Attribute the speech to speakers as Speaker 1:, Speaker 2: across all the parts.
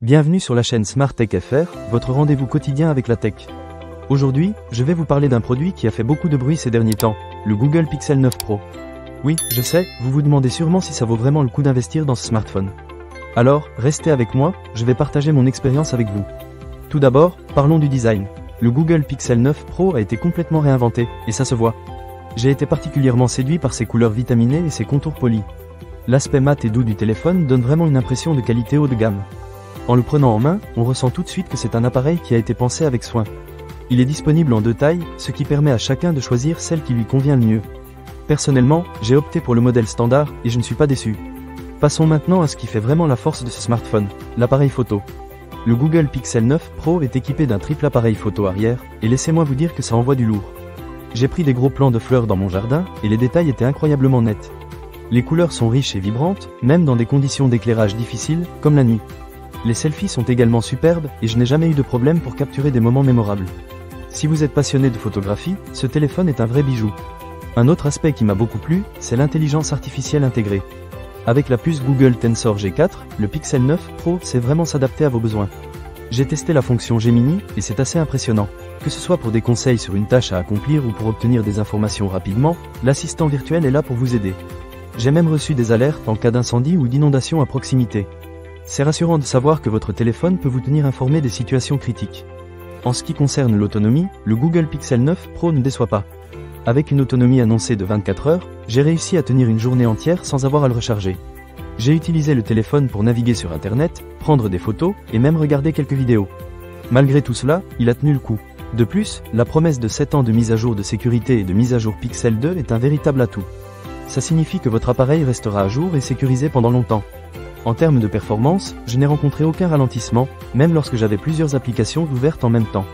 Speaker 1: Bienvenue sur la chaîne Smart Tech FR, votre rendez-vous quotidien avec la tech. Aujourd'hui, je vais vous parler d'un produit qui a fait beaucoup de bruit ces derniers temps, le Google Pixel 9 Pro. Oui, je sais, vous vous demandez sûrement si ça vaut vraiment le coup d'investir dans ce smartphone. Alors, restez avec moi, je vais partager mon expérience avec vous. Tout d'abord, parlons du design. Le Google Pixel 9 Pro a été complètement réinventé, et ça se voit. J'ai été particulièrement séduit par ses couleurs vitaminées et ses contours polis. L'aspect mat et doux du téléphone donne vraiment une impression de qualité haut de gamme. En le prenant en main, on ressent tout de suite que c'est un appareil qui a été pensé avec soin. Il est disponible en 2 tailles, ce qui permet à chacun de choisir celle qui lui convient le mieux. Personnellement, j'ai opté pour le modèle standard et je ne suis pas déçu. Passons maintenant à ce qui fait vraiment la force de ce smartphone, l'appareil photo. Le Google Pixel 9 Pro est équipé d'un triple appareil photo arrière, et laissez-moi vous dire que ça envoie du lourd. J'ai pris des gros plans de fleurs dans mon jardin, et les détails étaient incroyablement nets. Les couleurs sont riches et vibrantes, même dans des conditions d'éclairage difficiles, comme la nuit. Les selfies sont également superbes, et je n'ai jamais eu de problème pour capturer des moments mémorables. Si vous êtes passionné de photographie, ce téléphone est un vrai bijou. Un autre aspect qui m'a beaucoup plu, c'est l'intelligence artificielle intégrée. Avec la puce Google Tensor G4, le Pixel 9 Pro sait vraiment s'adapter à vos besoins. J'ai testé la fonction Gemini, et c'est assez impressionnant. Que ce soit pour des conseils sur une tâche à accomplir ou pour obtenir des informations rapidement, l'assistant virtuel est là pour vous aider. J'ai même reçu des alertes en cas d'incendie ou d'inondation à proximité. C'est rassurant de savoir que votre téléphone peut vous tenir informé des situations critiques. En ce qui concerne l'autonomie, le Google Pixel 9 Pro ne déçoit pas. Avec une autonomie annoncée de 24 heures, j'ai réussi à tenir une journée entière sans avoir à le recharger. J'ai utilisé le téléphone pour naviguer sur Internet, prendre des photos et même regarder quelques vidéos. Malgré tout cela, il a tenu le coup. De plus, la promesse de 7 ans de mise à jour de sécurité et de mise à jour Pixel 2 est un véritable atout. Ça signifie que votre appareil restera à jour et sécurisé pendant longtemps. En termes de performance, je n'ai rencontré aucun ralentissement, même lorsque j'avais plusieurs applications ouvertes en même temps.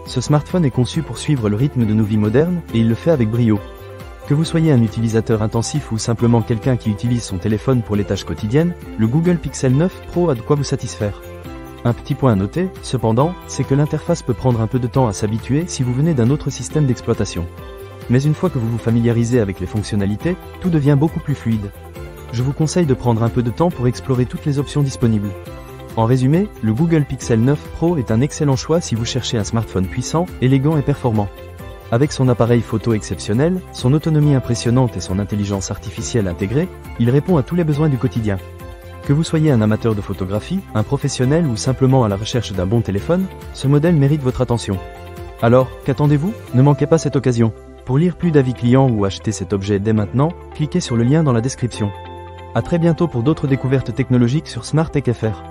Speaker 1: Ce smartphone est conçu pour suivre le rythme de nos vies modernes, et il le fait avec brio. Que vous soyez un utilisateur intensif ou simplement quelqu'un qui utilise son téléphone pour les tâches quotidiennes, le Google Pixel 9 Pro a de quoi vous satisfaire. Un petit point à noter, cependant, c'est que l'interface peut prendre un peu de temps à s'habituer si vous venez d'un autre système d'exploitation. Mais une fois que vous vous familiarisez avec les fonctionnalités, tout devient beaucoup plus fluide. Je vous conseille de prendre un peu de temps pour explorer toutes les options disponibles. En résumé, le Google Pixel 9 Pro est un excellent choix si vous cherchez un smartphone puissant, élégant et performant. Avec son appareil photo exceptionnel, son autonomie impressionnante et son intelligence artificielle intégrée, il répond à tous les besoins du quotidien. Que vous soyez un amateur de photographie, un professionnel ou simplement à la recherche d'un bon téléphone, ce modèle mérite votre attention. Alors, qu'attendez-vous? Ne manquez pas cette occasion. Pour lire plus d'avis clients ou acheter cet objet dès maintenant, cliquez sur le lien dans la description. À très bientôt pour d'autres découvertes technologiques sur Smart Tech FR.